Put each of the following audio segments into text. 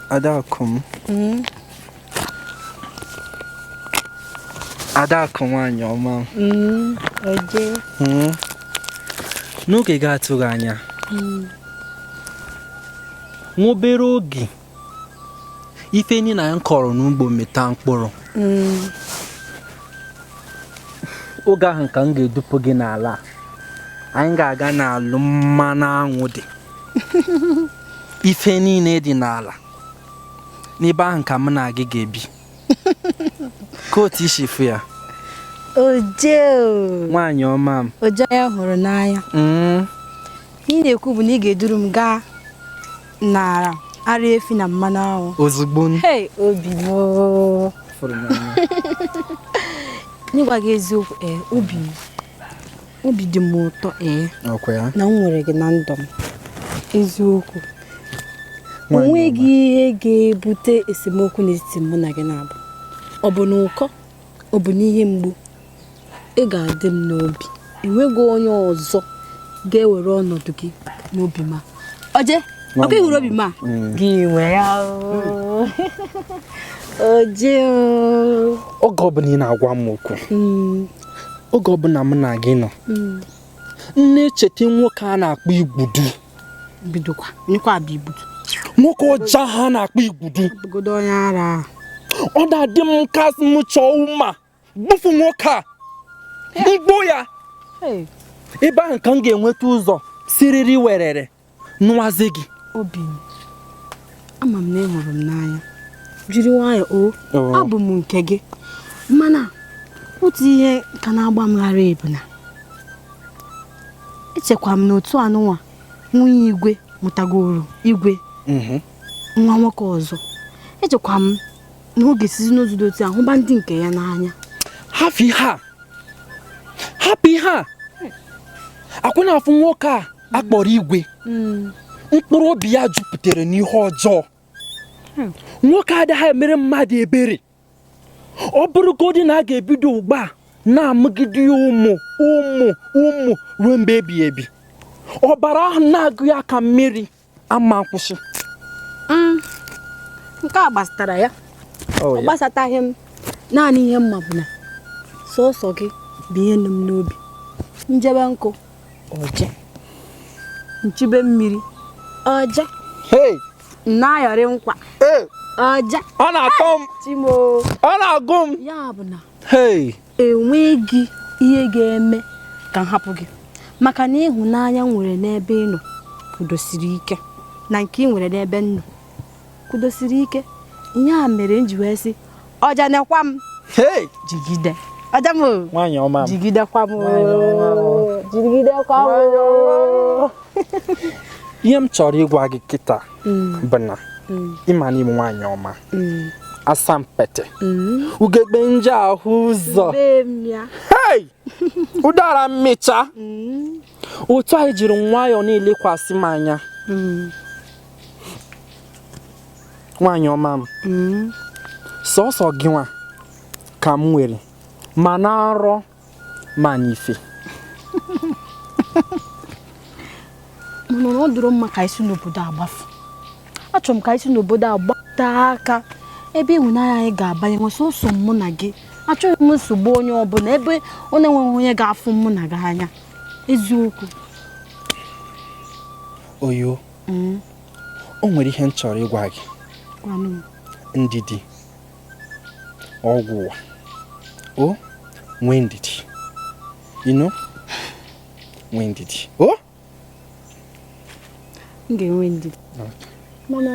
Adakum. Adakum anyoma. Oje. N'oge ga-atụghị anya. Nwobere oge. Ife ni na nkọrọ n'ugbo meta mkpụrụ. Oge ahụ ka m ga-edupu gị n'ala. Anyị ga-aga n'alụ mmanụ anwụ dị. Ife niile dị n'ala. N'ebe ahụ ka m na gị ga-ebi. Kotu ishifu ya. Oje. Nwaanyị ọma m. Oje ya hụrụ n'anya. Ị na-ekwu bụ na ị ga-eduru m gaa n'ara ara efi na mmanụ ahụ. Ozugbo. Hey, obi mo. N'ịgwa gị eziokwu, obi dị m ụtọ na m nwere gị na ndụ m. Eziokwu. Onweghị ihe ga-ebute esemokwu n'etiti mụ na gị na-abụ. Ọ bụ n'ụkọ, ọ bụ n'ihe mgbu. Ị ga-adị m n'obi. Enweghị onye ọzọ ga-ewere ọnọdụ gị n'obi ma. Oje, ọkụ ihuru obi ma. Gị nwe ya. Oje. Oge ọbụla ị na-agwa m okwu. Oge ọbụla m na gị nọ. Nne cheta nwoke a na-akpọ Igbudu. Bidokwa, nyekwa abịa Igbudu. Nwoke ọja ha na-akpọ Igbudu. Obodo onye ara. Ọ da-adị m nka m chọọ ụma. Gbufu nwoke a. Mgbo ya. Ebe ahụ ka m ga-enweta ụzọ siriri werere nwazi gị. Obi m. Ama m na ị hụrụ m n'anya. Jiri nwayọ abụ m nke gị. Mana otu ihe ka na-agba m ghara ebu na. Echekwa m n'otu anụnwa nwunye igwe mụtagoro igwe. nwa nwoke ọzọ echekwa m na oge sizi n'ozu dị otu ahụ ba ndị nke ya n'anya. Hapụ ihe a akwụna afụ nwoke a akpọrọ Igwe mkpụrụ obi ya jupụtara n'ihe ọjọọ. Nwoke adịghị emere mmadụ ebere. Ọ bụrụgodị na a ga-ebido ugbu a na-amụgide ya ụmụ ruo mgbe ebighị ebi. Ọbara ahụ na-agụ ya ka mmiri ama nkwụsị. Nke a gbasatara ya. Ọ gbasataghị m. Naanị ihe mma bụ na sọsọ gị bụ ihe nụ m n'obi. Njebe nkụ ọje, nchibe mmiri ọje, na-ayọrị nkwa ọje. Ọ na-atọ m. Chimo. Ọ na-agụ m. Ya bụ na enweghị ihe ga-eme ka m hapụ gị, maka na ịhụnanya nwere n'ebe ị nọ kwudosiri ike na nke ị nwere n'ebe m nọ kwudosiri ike. Ihe a mere m ji wee sị ọja nekwa m. Jigide ọja m. Nwaanyị ọma m. Jigidekwa m. Jigidekwa m. Ihe m chọrọ ịgwa gị kịta bụ na ịma n'ime nwaanyị ọma asampete ugegbe nje ahụ ụzọ ụdara mmecha otu anyị jiri nwayọọ na-elekwasị m anya. Nwaanyị ọma m sọsọ gị nwa ka m nwere ma na arọ ma n'ife. Ọ dụrụ mma ka isi n'obodo agbafu. Achọrọ m ka isi n'obodo agbata aka ebe ịhụnanya anyị ga-abanye nwe sọsọ mụ na gị. Achọghị m nsogbu onye ọbụla ebe ọ na-enweghị onye ga-afụ mụ na gị anya. Eziokwu. Oyo, o nwere ihe m chọrọ ịgwa gị. Ndidi ọgwụ ụwa. Nwee ndidi. Nwee ndidi. M ga-enwe ndidi. Mana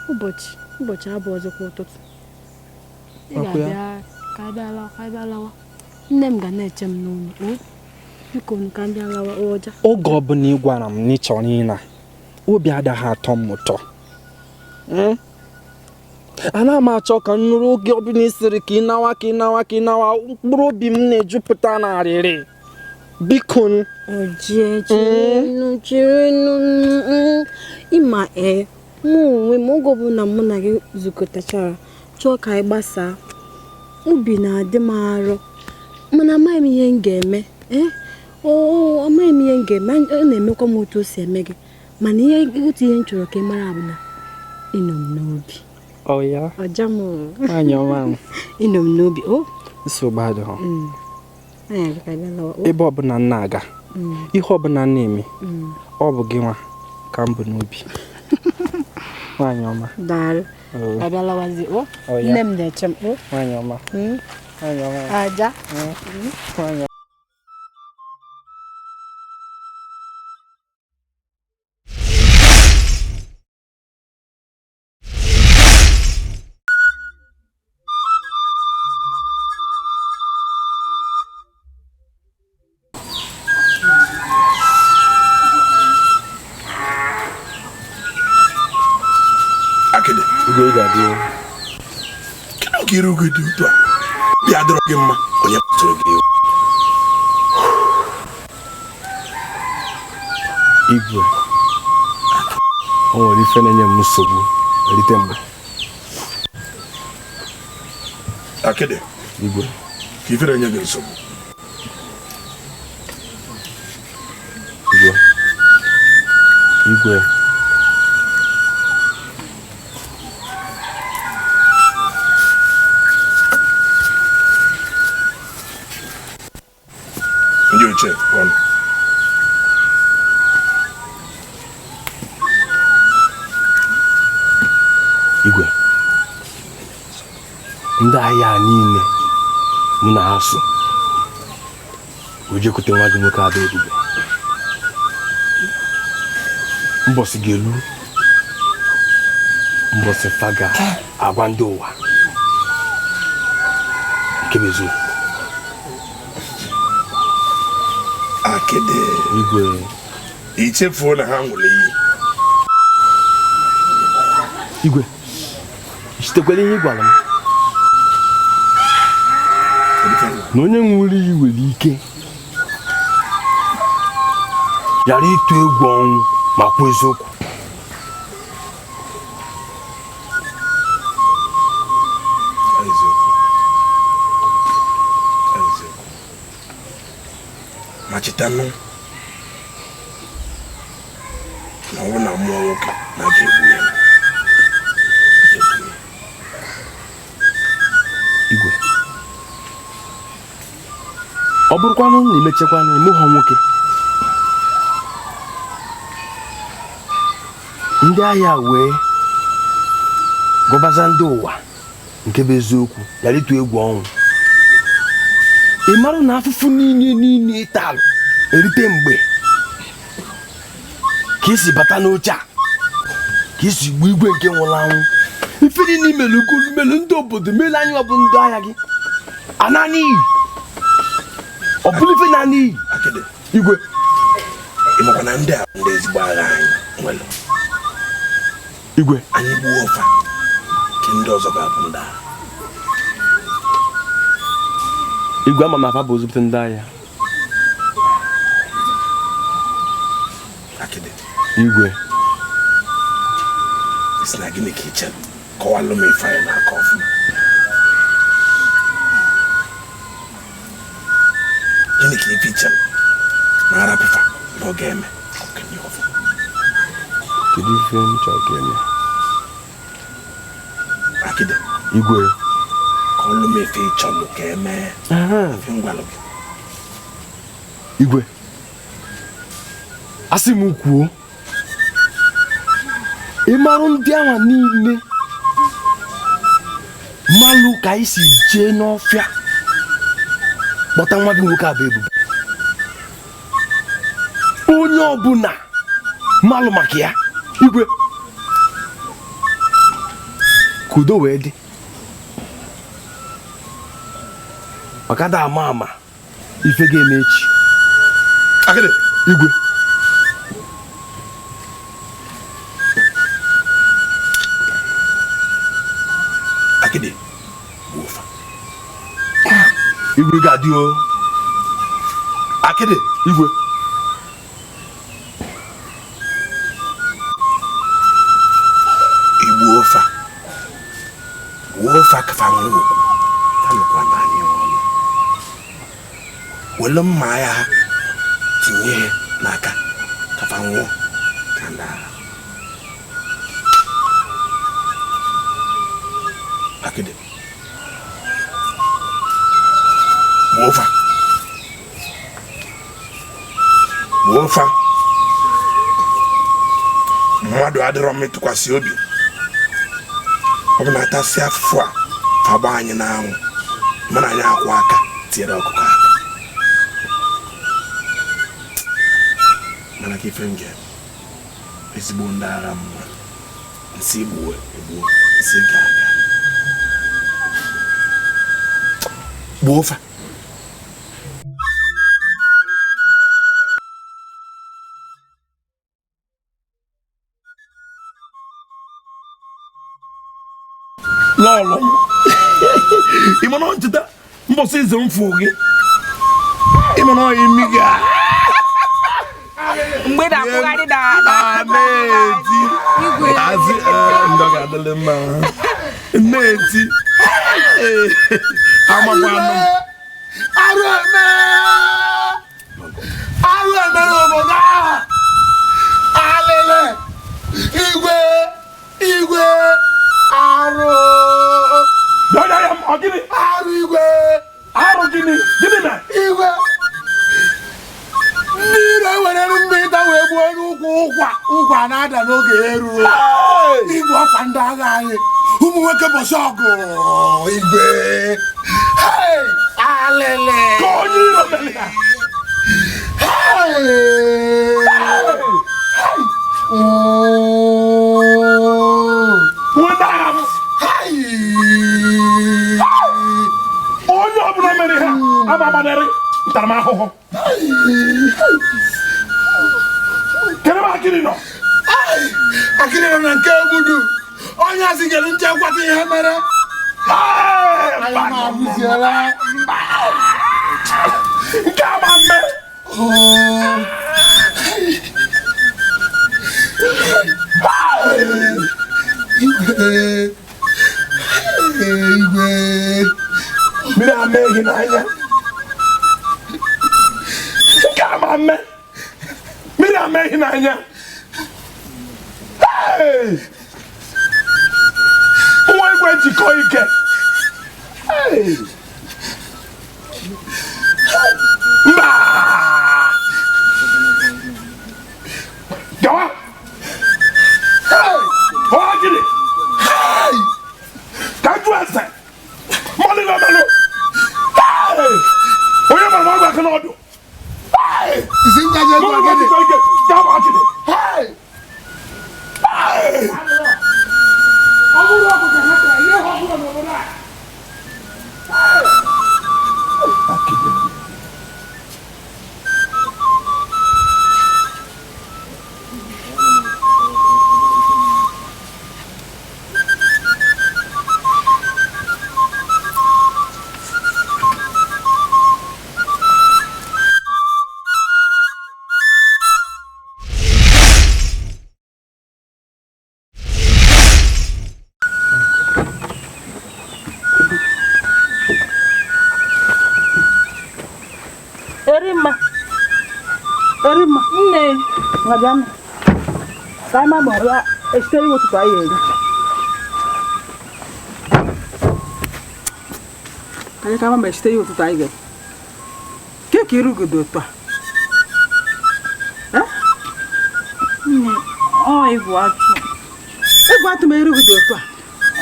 ụbọchị abụ ọzọkwa ụtụtụ ị ga-abịa ka abịa lawa. Nne m ga na-eche m n'ụlọ. Biko ka m bịa lawa ọja. Oge ọbụla ị gwara m na ị chọrọ ịna obi adaghị atọ m ụtọ. Ana m achọ ka m nụrụ oge ọbụla isiri ka ị nawa mkpụrụ obi m na-ejupụta n'arịrị. Biko ịma mụ onwe m oge ọbụla mụ na gị zukọtachara chọọ ka anyị gbasaa obi na-adị m arọ mana amaghị m ihe m ga-eme. Amaghị m ihe m ga-eme. Ọ na-emekwa m otu o si eme gị mana otu ihe m chọrọ ka ị mara bụ na ịnọ m n'obi. Ọja m. Nwaanyị ọma m. Ịnọ m n'obi. Nsogbu adịghị. Ebe ọbụla m na-aga ihe ọbụla m na-eme ọ bụ gị nwa ka m bụ n'obi. Nwaanyị ọma. Daalụ. Abịalawazi. Nne m na-eche m. Nwaanyị ọma. Nwaanyị ọma. Aja. Nwaanyị ọma. Igwe ga-adị. Kedu ka iru gị dị otu a? Bịa dọrọ gị mma onye tụrụ gị ewu. Igwe, o nwere ife na-enye m nsogbu erite mgbe. Akịdị. Igwe. Ka ife na-enye gị nsogbu. Igwe. Ndị ochie ọnụ. Igwe, ndị ahịa niile mụ na ha so o jekwute nwa gị nwoke Ada Ebube. Mbọsị ga-elu mbọsị fa ga-agwa ndị ụwa nke bụ eziokwu. Akịdị. Igwe, ichefuo na ha nwere iyi. Igwe, isitekwala ihe gwara m na onye nwere iyi nwere ike ghara ịtụ egwu ọnwụ ma kwuo eziokwu. Ma chetanụ na ọ na mmụọ nwoke na-aga egbu ya. Igwe, ọ bụrụkwanụ na emechekwana emụghọ nwoke, ndị agha wee gọbaza ndị ụwa nke bụ eziokwu ghara ịtụ egwu ọnwụ, ị marụ na afụfụ niile ịtalụ erite mgbe ka isi bata n'oche a, ka isi gbuo igwe nke nwụrụ anwụ, ife niile imelu ndị obodo mele anyị ọ bụ ndị agha gị ana n'iyi, ọ bụrụ ife na n'iyi. Igwe, ịmakwa na ndị a ndị ezigbo agha anyị nwere. Igwe, anyị gbuo ọfa ka ndị ọzọ ga-abụ ndị agha. Igwe, ama m afa bụ ozipụta ndị agha. Igwe, isi na gịnị ka ị chere? Kọwalụ m ife anyị na-akọ ọfụma. Gịnị ka ife chere na arapụfa na ọ ga-eme okenye ọfụma? kedu ife m chọrọ ka eme? Akide, Igwe, kọlụ m ife ị chọrọ ka eme. Ife ngwalụ gị. Igwe, asị m kwuo, ị marụ ndị ahụ niile malụ ka anyị si jee n'ọfịa kpọta nwa gị nwoke abụ ebubo, onye ọbụla malụ maka ya. Igwe, ka udo wee dị, maka da ama ife ga-eme echi. Akide, Igwe, Akide, wofa. Igwe ga-adị o. Akide, Igwe, igbu ofa. Wofa ka fa nwụọ. Tanụkwa na anyị ọnụ. Wele mma ya tinye n'aka ka fa nwụọ ka ndị agha. Akide, wofa. Wofa. Mmadụ adịrọ m ịtụkwasị obi. Ọ bụ na atasị afụfụ a fagba anyị n'anwụ, mana anyị akwụ aka tiere ọkụkọ aka. Mana ka ife m ga-eme, ezigbo ndị agha mma, nsị egbuo nsị ga-aga. Gbuo ofe. Lọlọ ị ma na ọ ncheta mbọsị ize m fụ gị, ị ma na ọ yi imi gị mgbe na-akwụgharị na-eti azị ndọ ga-adịlị mma na-eti amakwanụ arụ eme n'obodo ahụ alịlị igwe arụ arụ igwe arụ gịnị na igwe ndị ire were mmịta wee gbuo n'ụkwụ ụkwa na-ada n'oge eruo igwe ọkwa ndị agha anyị ụmụ nwoke bọsị ọgụ igwe alịlị ka onye iro mere ya onye ọbụla mere ha agbabanarị ntaramahụhụ. Kedụ ebe Akịrị nọ? Akịrị nọ na nke egbudu onye asị gere nchekwata ihe mere anyị na-abụziela nke ama mme igwe mmiri ama ehi n'anya nke ama mme mmiri ama ehi n'anya nwa igwe jikọ ike mba gawa ọha gịnị ka jụ ese mmadụ na-amalụ onye mara ma agwa aka n'ọdụ isi ngaji egwu mmadụ agadi jikọ ike gawa gịnị ọ bụrụ ọkụ ka ha tara ihe ọ bụla n'obodo a Erima nne ngajana kama mola esteri wotu kwa yeye kama ma esteri wotu kwa yeye ke kirugo do to nne o Igbo atu me irugo do to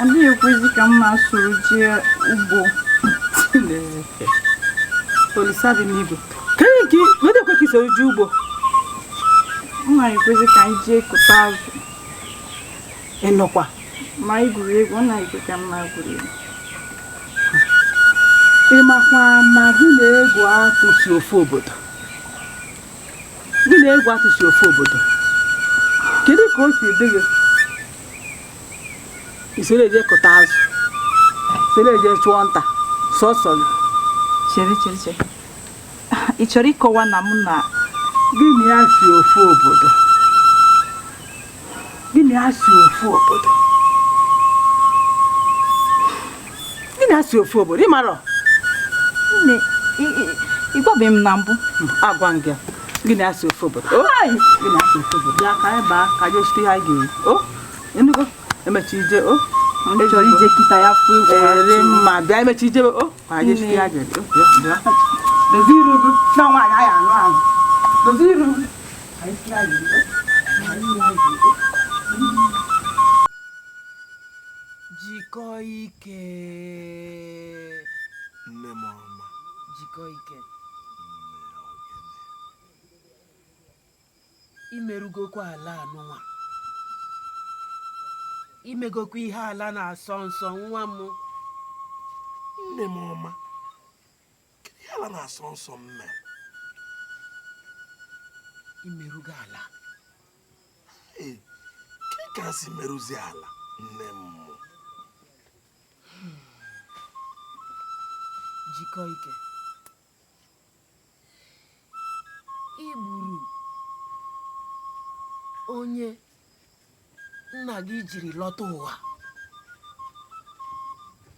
ndị ekwezi ka mma soro jee ugbo polisabi n'Igbo Kenki, wede kwa kisa ugbo mma ekwezi ka anyị jee kụta azụ enokwa ma egwuregwu ọ na-ekwe ka mma egwuregwu ịmakwa ma gị na-egwu atụsi ofu obodo kedu ka o si dị gị isere eje kụta azụ sere eje chụọ nta sọsọ chere ị chọrọ ịkọwa na mụ na gịnị ya si ofu obodo gịnị ya si ofu obodo ịmarọ nne ịgwabeghị m na mbụ agwa gị gịnị ya si ofu obodo gịnị ya si ofu obodo ya ka anyị baa ka je site ha ga-eri enugo emechi ije m chọrọ ije kịta ya fụ ere mma bịa emechi ije ka je site ha ga-eri doziru na nwaanyị anyị anụ ahụ doziru anyị site ha ga-eri JIKOIKE nne m ọma JIKOIKE imerugokwa ala anụnwa imegokwa ihe ala na-asọ nsọ nwa m nne m ọma kedu ihe ala na-asọ nsọ m mere imerugo ala ke ka si merụzi ala nne m JIKOIKE igburu onye nna gị jiri lọta ụwa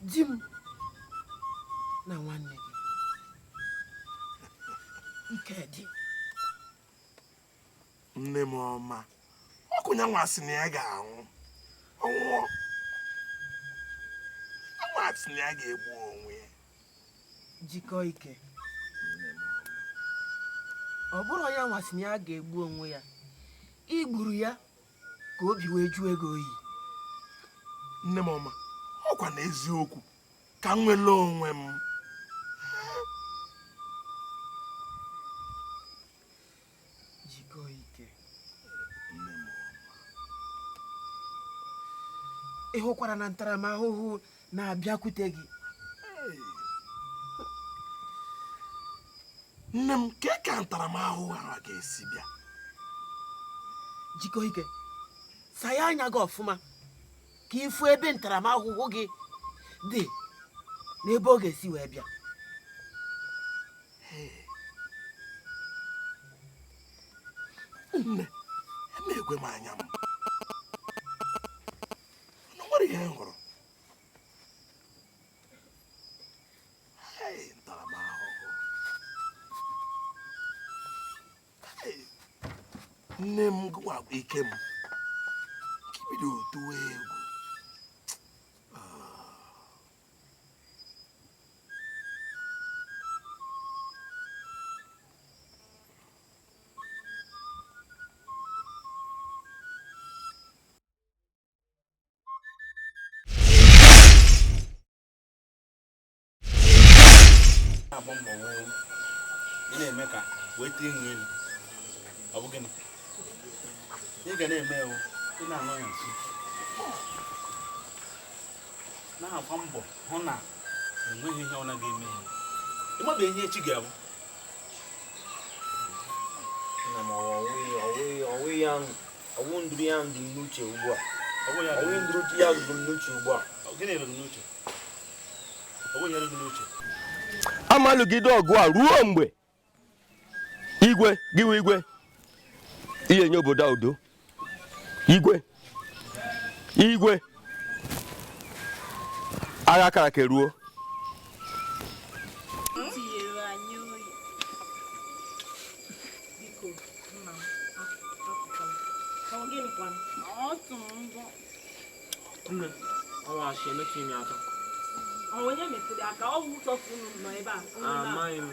di m na nwanne gị Ikedi nne m ọma ọkụnya nwa sị na ya ga-anwụ ọnwụọ nwa sị na ya ga-egbu onwe ya JIKOIKE ọ bụrụ onye nwa sị na ya ga-egbu onwe ya igburu ya ka obi wee juo ego oyi nne m ọma ọkwa na eziokwu ka m nwere onwe m JIKOIKE ị hụkwara na ntaramahụhụ na-abịakwute gị nne m ka ntaramahụhụ ahụ ga-esi bịa JIKOIKE saya anya gị ọfụma ka ifu ebe ntaramahụhụ gị dị n'ebe ọ ga-esi wee bịa. Nne, emegwe m anya m. Ọ nwere ihe m hụrụ. Ntaramahụhụ. Nne m gwagwa ike m. Nke bido tụwa egwu. Ị na-eme ka weta ịṅụ elu, ọ bụ gịnị? Ị ga na-eme ewu, ị na-anọ ya nso, na-agba mbọ hụ na enweghị ihe ọ na ga-eme ya. Ị mabe ihe echi ga-abụ. Ọwụ ndụrụ ya ndụ n'uche ugbu a. Ọwụ ndụrụ ya ndụ n'uche ugbu a. Gịnị rụrụ n'uche? Ọwụ ya rụrụ n'uche. Amalụgide ọgụ a ruo mgbe igwe gịwa igwe ihe nye obodo a udo. Igwe agha kara ka ruo. Onye metụrụ aka ọ bụ ụtọ funu nọ ebe a. Amaghị m.